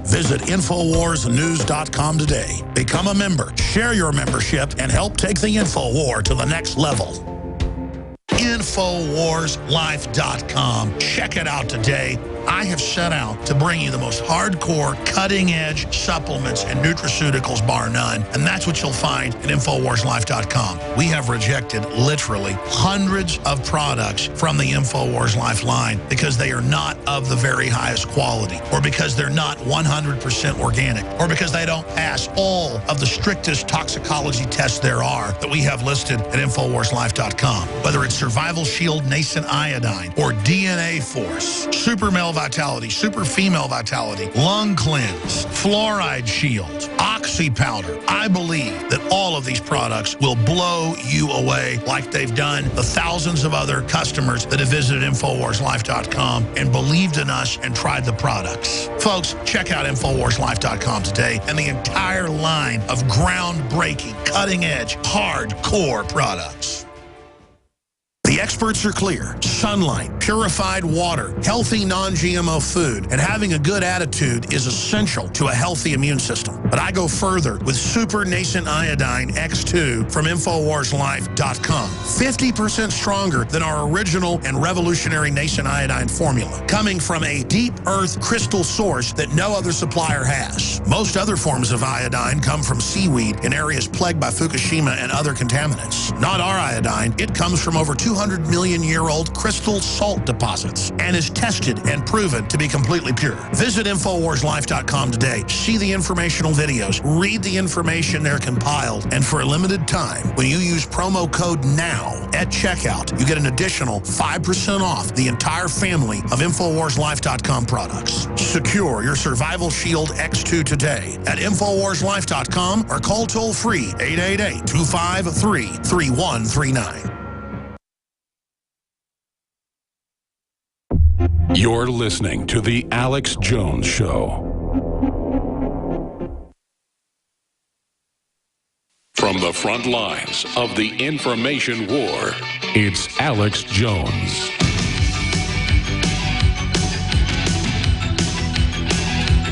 Visit InfoWarsNews.com today. Become a member, share your membership, and help take the InfoWar to the next level. InfoWarsLife.com. Check it out today. I have set out to bring you the most hardcore, cutting-edge supplements and nutraceuticals, bar none. And that's what you'll find at InfoWarsLife.com. We have rejected literally hundreds of products from the InfoWars Life line because they are not of the very highest quality, or because they're not 100% organic, or because they don't pass all of the strictest toxicology tests there are that we have listed at InfoWarsLife.com. Whether it's Survival Shield Nascent Iodine, or DNA Force, Super Male Vitality, Super Female Vitality, Lung Cleanse, Fluoride Shield, Oxy Powder. I believe that all of these products will blow you away like they've done the thousands of other customers that have visited InfoWarsLife.com and believed in us and tried the products. Folks, check out InfoWarsLife.com today and the entire line of groundbreaking, cutting-edge, hardcore products. The experts are clear. Sunlight, purified water, healthy non-GMO food, and having a good attitude is essential to a healthy immune system. But I go further with Super Nascent Iodine X2 from InfoWarsLife.com. 50% stronger than our original and revolutionary Nascent Iodine formula, coming from a deep earth crystal source that no other supplier has. Most other forms of iodine come from seaweed in areas plagued by Fukushima and other contaminants. Not our iodine. It comes from over 200-million-year-old crystal salt deposits and is tested and proven to be completely pure. Visit InfoWarsLife.com today. See the informational videos. Read the information they're compiled. And for a limited time, when you use promo code NOW at checkout, you get an additional 5% off the entire family of InfoWarsLife.com products. Secure your Survival Shield X2 today at InfoWarsLife.com or call toll-free 888-253-3139. You're listening to The Alex Jones Show. From the front lines of the information war, it's Alex Jones.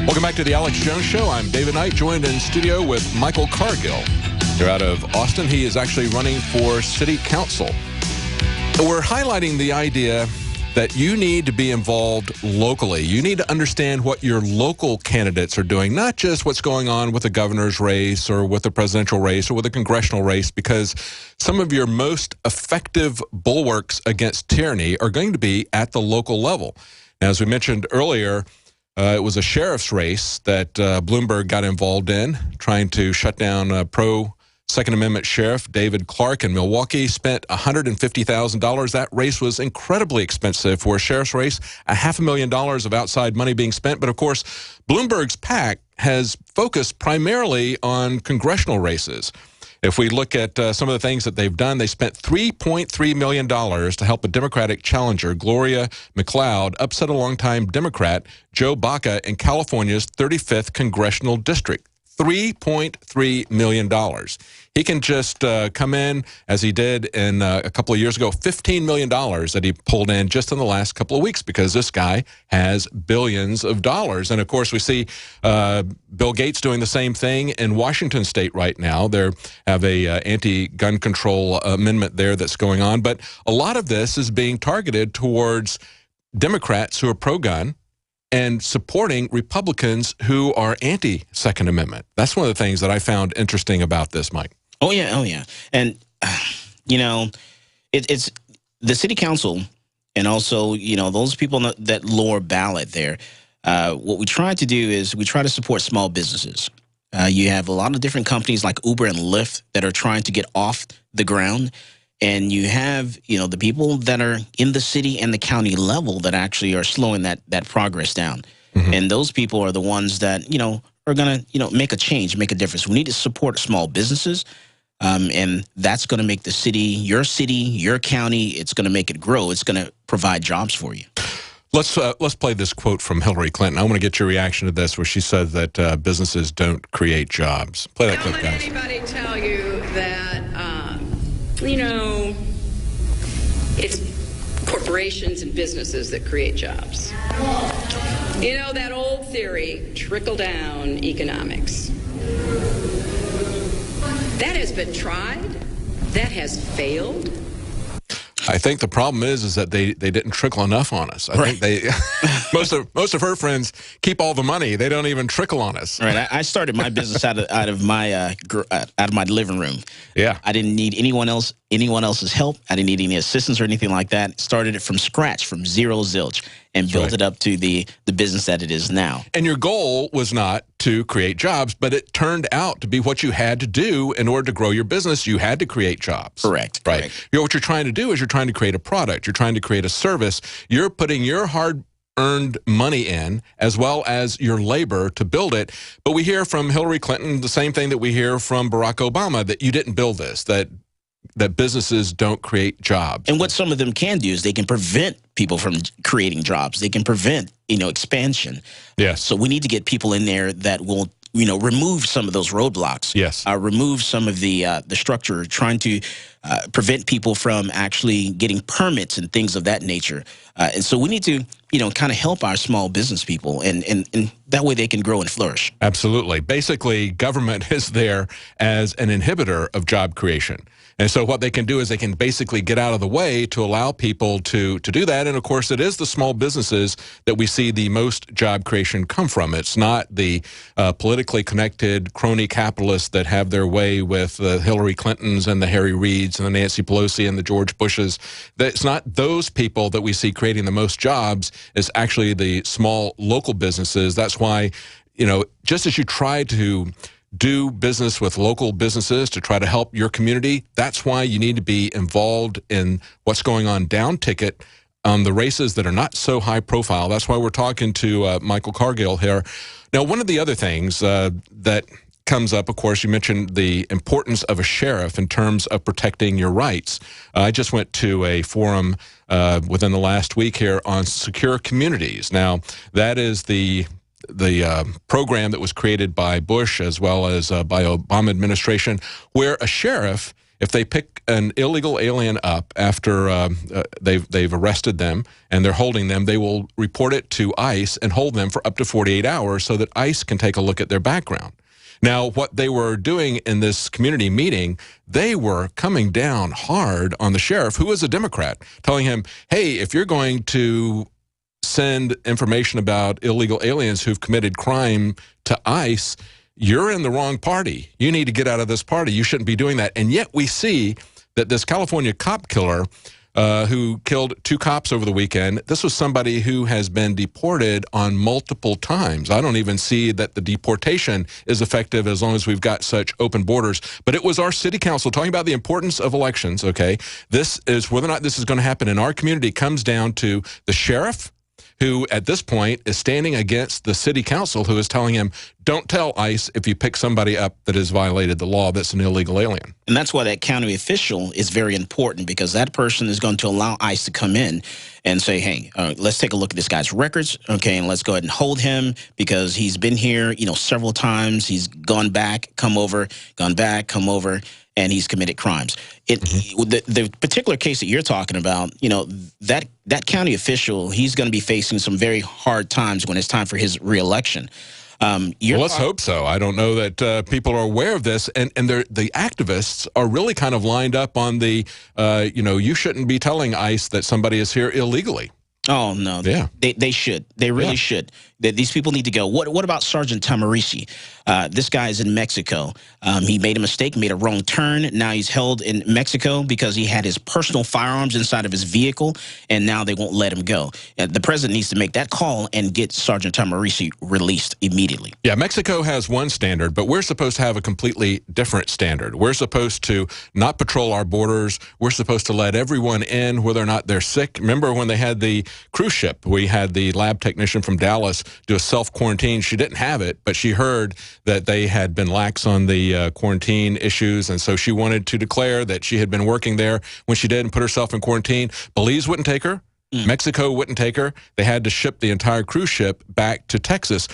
Welcome back to The Alex Jones Show. I'm David Knight, joined in studio with Michael Cargill. They're out of Austin. He is actually running for city council. We're highlighting the idea that you need to be involved locally. You need to understand what your local candidates are doing, not just what's going on with the governor's race or with the presidential race or with the congressional race, because some of your most effective bulwarks against tyranny are going to be at the local level. Now, as we mentioned earlier, it was a sheriff's race that Bloomberg got involved in, trying to shut down pro-Second Amendment Sheriff David Clark in Milwaukee. Spent $150,000. That race was incredibly expensive for a sheriff's race, $500,000 of outside money being spent. But of course, Bloomberg's PAC has focused primarily on congressional races. If we look at some of the things that they've done, they spent $3.3 million to help a Democratic challenger, Gloria McLeod, upset a longtime Democrat, Joe Baca, in California's 35th congressional district. $3.3 million. He can just come in, as he did in a couple of years ago, $15 million that he pulled in just in the last couple of weeks, because this guy has billions of dollars. And of course, we see Bill Gates doing the same thing in Washington state right now. They have a anti-gun control amendment there that's going on. But a lot of this is being targeted towards Democrats who are pro-gun and supporting Republicans who are anti-Second Amendment. That's one of the things that I found interesting about this, Mike. Oh, yeah. And, you know, it's the city council and also, you know, those people on that lower ballot there. What we try to do is we try to support small businesses. You have a lot of different companies like Uber and Lyft that are trying to get off the ground. And you have, you know, the people that are in the city and the county level that actually are slowing that progress down. Mm-hmm. And those people are the ones that, you know, are going to, you know, make a change, make a difference. We need to support small businesses. And that's going to make the city, your county, it's going to make it grow. It's going to provide jobs for you. Let's play this quote from Hillary Clinton. I want to get your reaction to this, where she said that businesses don't create jobs. Play that clip, guys. Don't let anybody tell you that, you know, it's corporations and businesses that create jobs. You know, that old theory, trickle-down economics. That has been tried. That has failed. I think the problem is that they didn't trickle enough on us. I think they most of her friends keep all the money. They don't even trickle on us. Right. I started my business out of my living room. Yeah. I didn't need anyone else's help. I didn't need any assistance or anything like that. Started it from scratch, from zero zilch, and built it up to the business that it is now. And your goal was not to create jobs, but it turned out to be what you had to do in order to grow your business. You had to create jobs. Correct. Right. Correct. You know, what you're trying to do is you're trying to create a product. You're trying to create a service. You're putting your hard-earned money in as well as your labor to build it. But we hear from Hillary Clinton the same thing that we hear from Barack Obama, that you didn't build this, that businesses don't create jobs. And what some of them can do is they can prevent people from creating jobs. They can prevent, expansion. Yes. So we need to get people in there that will, remove some of those roadblocks. Yes. Remove some of the structure, trying to prevent people from actually getting permits and things of that nature. And so we need to, kind of help our small business people, and that way they can grow and flourish. Absolutely. Basically, government is there as an inhibitor of job creation. And so what they can do is they can basically get out of the way to allow people to do that. And, of course, it is the small businesses that we see the most job creation come from. It's not the politically connected crony capitalists that have their way with the Hillary Clintons and the Harry Reids and the Nancy Pelosi and the George Bushes. It's not those people that we see creating the most jobs. It's actually the small local businesses. That's why, just as you try to do business with local businesses to try to help your community, that's why you need to be involved in what's going on down ticket on the races that are not so high profile. That's why we're talking to Michael Cargill here. Now, one of the other things that comes up, of course, you mentioned the importance of a sheriff in terms of protecting your rights. I just went to a forum within the last week here on secure communities. Now, that is the program that was created by Bush as well as by Obama administration, where a sheriff, if they pick an illegal alien up after they've arrested them and they're holding them, they will report it to ICE and hold them for up to 48 hours so that ICE can take a look at their background. Now, what they were doing in this community meeting, they were coming down hard on the sheriff, who is a Democrat, telling him, hey, if you're going to send information about illegal aliens who've committed crime to ICE, you're in the wrong party. You need to get out of this party. You shouldn't be doing that. And yet we see that this California cop killer who killed 2 cops over the weekend, this was somebody who has been deported on multiple times. I don't even see that the deportation is effective as long as we've got such open borders. But it was our city council talking about the importance of elections, okay? This is whether or not this is going to happen in our community comes down to the sheriff, who at this point is standing against the city council, who is telling him, don't tell ICE if you pick somebody up that has violated the law that's an illegal alien. And that's why that county official is very important, because that person is going to allow ICE to come in and say, hey, let's take a look at this guy's records, okay, and let's go ahead and hold him because he's been here, several times. He's gone back, come over, gone back, come over, and he's committed crimes. The particular case that you're talking about, that county official, he's going to be facing some very hard times when it's time for his reelection. Well, let's hope so. I don't know that people are aware of this, and the activists are really kind of lined up on the, you shouldn't be telling ICE that somebody is here illegally. Oh, no. Yeah. They should. They really should. These people need to go. What about Sergeant Tamarisi? This guy is in Mexico. He made a mistake, made a wrong turn. Now he's held in Mexico because he had his personal firearms inside of his vehicle, and now they won't let him go. The president needs to make that call and get Sergeant Tamarisi released immediately. Yeah, Mexico has one standard, but we're supposed to have a completely different standard. We're supposed to not patrol our borders. We're supposed to let everyone in, whether or not they're sick. Remember when they had the cruise ship, we had the lab technician from Dallas do a self-quarantine. She didn't have it, but she heard that they had been lax on the quarantine issues, and so she wanted to declare that she had been working there when she did and put herself in quarantine. Belize wouldn't take her. Mexico wouldn't take her. They had to ship the entire cruise ship back to Texas.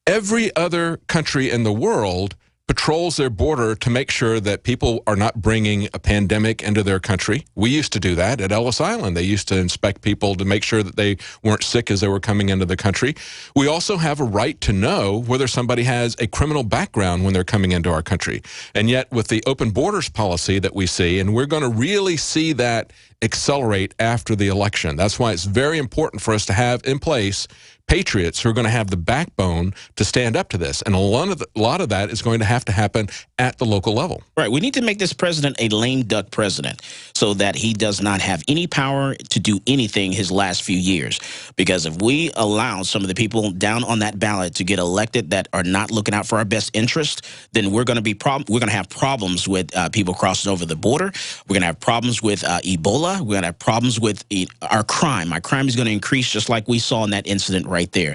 Every other country in the world patrols their border to make sure that people are not bringing a pandemic into their country. We used to do that at Ellis Island. They used to inspect people to make sure that they weren't sick as they were coming into the country. We also have a right to know whether somebody has a criminal background when they're coming into our country. And yet with the open borders policy that we see, and we're going to really see that accelerate after the election. That's why it's very important for us to have in place patriots who are going to have the backbone to stand up to this. And a lot of that is going to happen at the local level. Right. We need to make this president a lame duck president so that he does not have any power to do anything his last few years. Because if we allow some of the people down on that ballot to get elected that are not looking out for our best interest, then we're going to have problems with people crossing over the border. We're going to have problems with Ebola. We're going to have problems with our crime. Our crime is going to increase just like we saw in that incident right there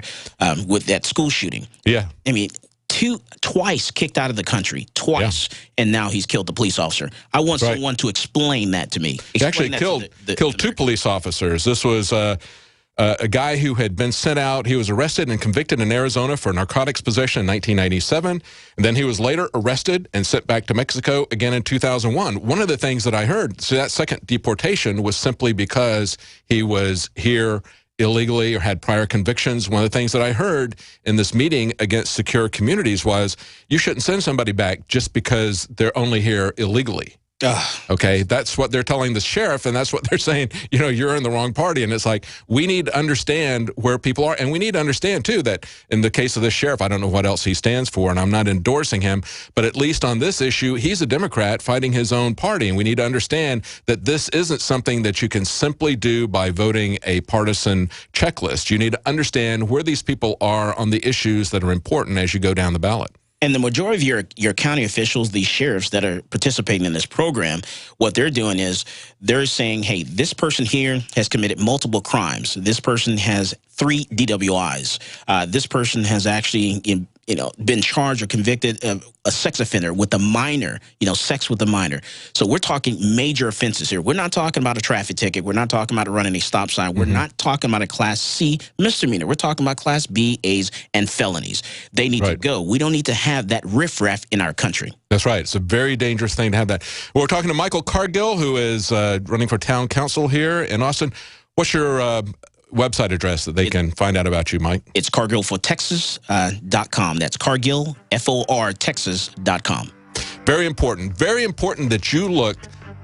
with that school shooting. Yeah. I mean, twice kicked out of the country, twice, and now he's killed the police officer. I want someone to explain that to me. He actually killed two police officers. This was a guy who had been sent out. He was arrested and convicted in Arizona for narcotics possession in 1997, and then he was later arrested and sent back to Mexico again in 2001. One of the things that I heard, so that second deportation was simply because he was here illegally or had prior convictions. One of the things that I heard in this meeting against secure communities was you shouldn't send somebody back just because they're only here illegally. Okay, that's what they're telling the sheriff, and that's what they're saying, you know, you're in the wrong party. And it's like, we need to understand where people are, and we need to understand, too, that in the case of this sheriff, I don't know what else he stands for, and I'm not endorsing him, but at least on this issue, he's a Democrat fighting his own party, and we need to understand that this isn't something that you can simply do by voting a partisan checklist. You need to understand where these people are on the issues that are important as you go down the ballot. And the majority of your county officials, these sheriffs that are participating in this program, what they're doing is they're saying, hey, this person here has committed multiple crimes. This person has 3 DWIs. This person has actually been charged or convicted of a sex offender with a minor, sex with a minor. So we're talking major offenses here. We're not talking about a traffic ticket. We're not talking about running a stop sign. We're not talking about a Class C misdemeanor. We're talking about Class B, A's, and felonies. They need to go. We don't need to have that riffraff in our country. That's right. It's a very dangerous thing to have that. Well, we're talking to Michael Cargill, who is running for town council here in Austin. What's your website address that they can find out about you, Mike? It's cargillfortexas.com. That's Cargill, F-O-R, Texas.com. Very important that you look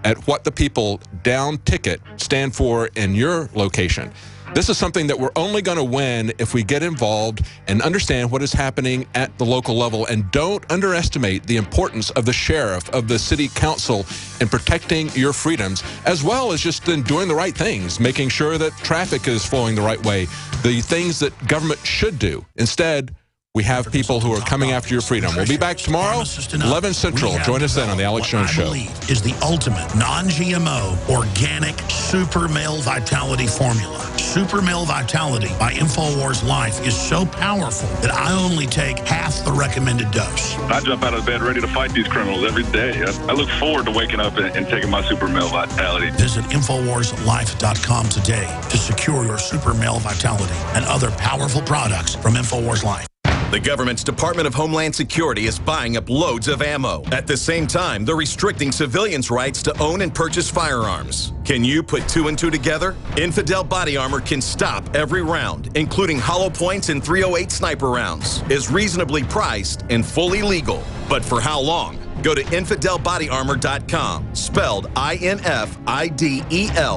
at what the people down ticket stand for in your location. This is something that we're only going to win if we get involved and understand what is happening at the local level, and don't underestimate the importance of the sheriff, of the city council in protecting your freedoms, as well as just in doing the right things, making sure that traffic is flowing the right way, the things that government should do. Instead, we have people who are coming after your freedom. We'll be back tomorrow, 11 Central. Join us then on The Alex Jones Show. Is the ultimate non-GMO organic Super Male Vitality formula. Super Male Vitality by InfoWars Life is so powerful that I only take half the recommended dose. I jump out of bed ready to fight these criminals every day. I look forward to waking up and taking my Super Male Vitality. Visit InfoWarsLife.com today to secure your Super Male Vitality and other powerful products from InfoWars Life. The government's Department of Homeland Security is buying up loads of ammo. At the same time, they're restricting civilians' rights to own and purchase firearms. Can you put 2 and 2 together? Infidel Body Armor can stop every round, including hollow points and .308 sniper rounds, is reasonably priced and fully legal. But for how long? Go to InfidelBodyArmor.com, spelled I-N-F-I-D-E-L,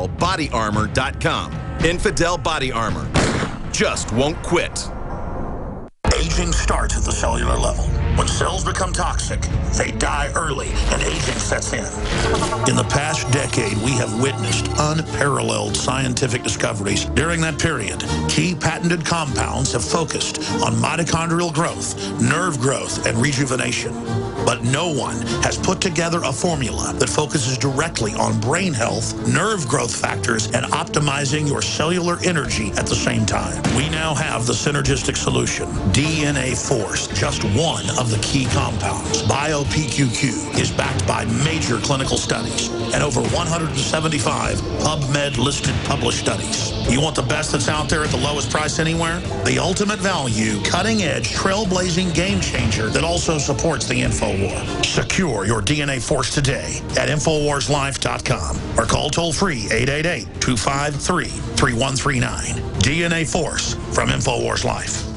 bodyarmor.com. Infidel Body Armor. Just won't quit. Aging starts at the cellular level. When cells become toxic, they die early and aging sets in. In the past decade, we have witnessed unparalleled scientific discoveries. During that period, key patented compounds have focused on mitochondrial growth, nerve growth, and rejuvenation. But no one has put together a formula that focuses directly on brain health, nerve growth factors, and optimizing your cellular energy at the same time. We now have the synergistic solution, DNA Force, just one of of the key compounds. BioPQQ is backed by major clinical studies and over 175 PubMed-listed published studies. You want the best that's out there at the lowest price anywhere? The ultimate value, cutting-edge, trailblazing game changer that also supports the InfoWar. Secure your DNA Force today at InfoWarsLife.com or call toll-free 888-253-3139. DNA Force from InfoWars Life.